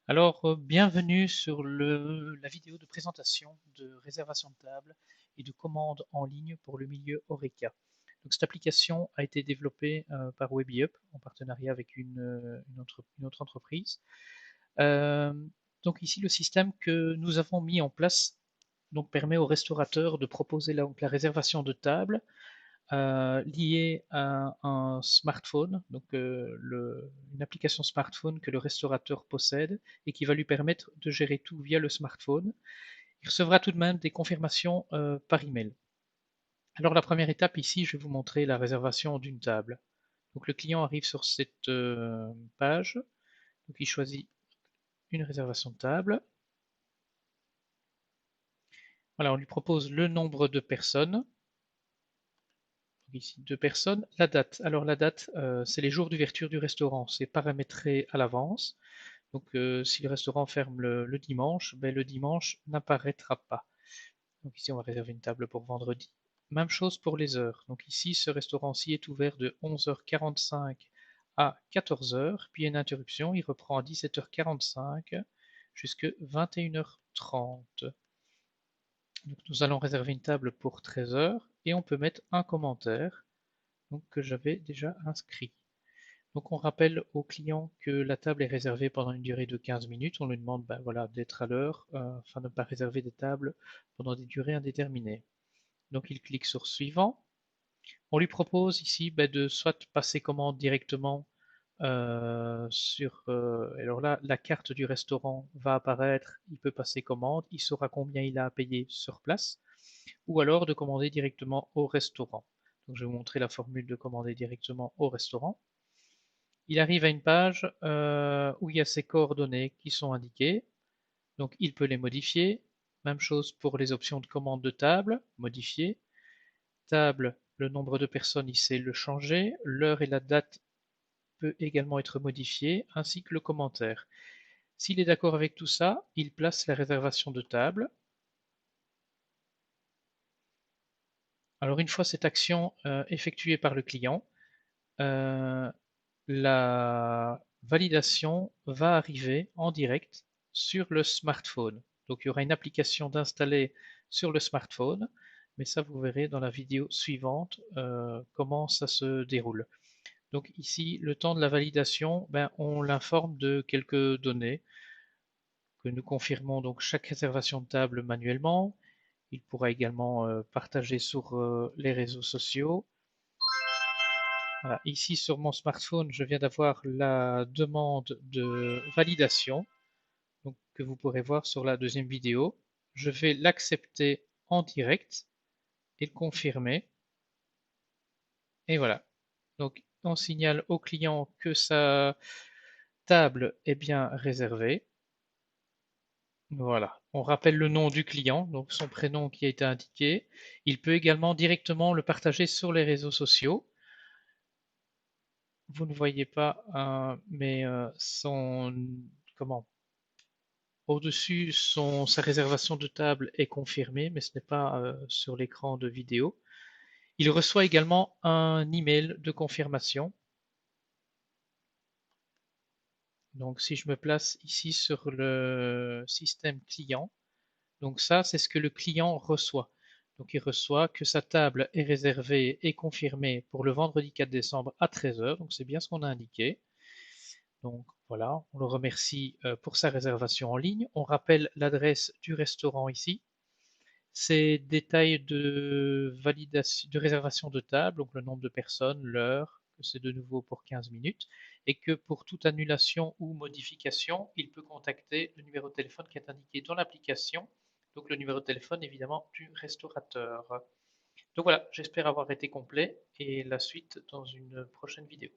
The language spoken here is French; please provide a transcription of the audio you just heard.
Bienvenue sur la vidéo de présentation de réservation de table et de commande en ligne pour le milieu Horeca. Donc, cette application a été développée par WebiUp en partenariat avec une autre entreprise. Euh, donc ici, le système que nous avons mis en place donc, permet aux restaurateurs de proposer la réservation de table lié à un smartphone, donc une application smartphone que le restaurateur possède et qui va lui permettre de gérer tout via le smartphone. Il recevra tout de même des confirmations par email. Alors la première étape ici, je vais vous montrer la réservation d'une table. Donc le client arrive sur cette page, donc il choisit une réservation de table. Voilà, on lui propose le nombre de personnes. Ici, 2 personnes. La date. Alors la date, c'est les jours d'ouverture du restaurant. C'est paramétré à l'avance. Donc si le restaurant ferme le dimanche, ben, le dimanche n'apparaîtra pas. Donc ici, on va réserver une table pour vendredi. Même chose pour les heures. Donc ici, ce restaurant-ci est ouvert de 11h45 à 14h, puis il y a une interruption, il reprend à 17h45 jusqu'à 21h30. Donc nous allons réserver une table pour 13h et on peut mettre un commentaire donc, que j'avais déjà inscrit. Donc on rappelle au client que la table est réservée pendant une durée de 15 minutes. On lui demande ben, voilà, d'être à l'heure afin de ne pas réserver des tables pendant des durées indéterminées. Donc il clique sur suivant. On lui propose ici ben, de soit passer commande directement alors là, la carte du restaurant va apparaître, il peut passer commande, il saura combien il a à payer sur place, ou alors de commander directement au restaurant. Donc je vais vous montrer la formule de commander directement au restaurant. Il arrive à une page où il y a ses coordonnées qui sont indiquées. Donc il peut les modifier. Même chose pour les options de commande de table, modifier. Table, le nombre de personnes, il sait le changer. L'heure et la date peut également être modifié, ainsi que le commentaire. S'il est d'accord avec tout ça, il place la réservation de table. Alors une fois cette action effectuée par le client, euh, la validation va arriver en direct sur le smartphone. Donc il y aura une application d'installer sur le smartphone, mais ça vous verrez dans la vidéo suivante comment ça se déroule. Donc ici, le temps de la validation, ben, on l'informe de quelques données que nous confirmons donc chaque réservation de table manuellement. Il pourra également partager sur les réseaux sociaux. Voilà, ici sur mon smartphone, je viens d'avoir la demande de validation, donc, que vous pourrez voir sur la deuxième vidéo. Je vais l'accepter en direct et le confirmer. Et voilà. Donc on signale au client que sa table est bien réservée. Voilà. On rappelle le nom du client, donc son prénom qui a été indiqué. Il peut également directement le partager sur les réseaux sociaux. Vous ne voyez pas, mais son comment au-dessus, sa réservation de table est confirmée, mais ce n'est pas sur l'écran de vidéo. Il reçoit également un email de confirmation. Donc, si je me place ici sur le système client, donc ça, c'est ce que le client reçoit. Donc, il reçoit que sa table est réservée et confirmée pour le vendredi 4 décembre à 13h. Donc, c'est bien ce qu'on a indiqué. Donc voilà, on le remercie pour sa réservation en ligne. On rappelle l'adresse du restaurant ici. Ces détails de validation, de réservation de table, donc le nombre de personnes, l'heure, que c'est de nouveau pour 15 minutes, et que pour toute annulation ou modification, il peut contacter le numéro de téléphone qui est indiqué dans l'application, donc le numéro de téléphone évidemment du restaurateur. Donc voilà, j'espère avoir été complet et la suite dans une prochaine vidéo.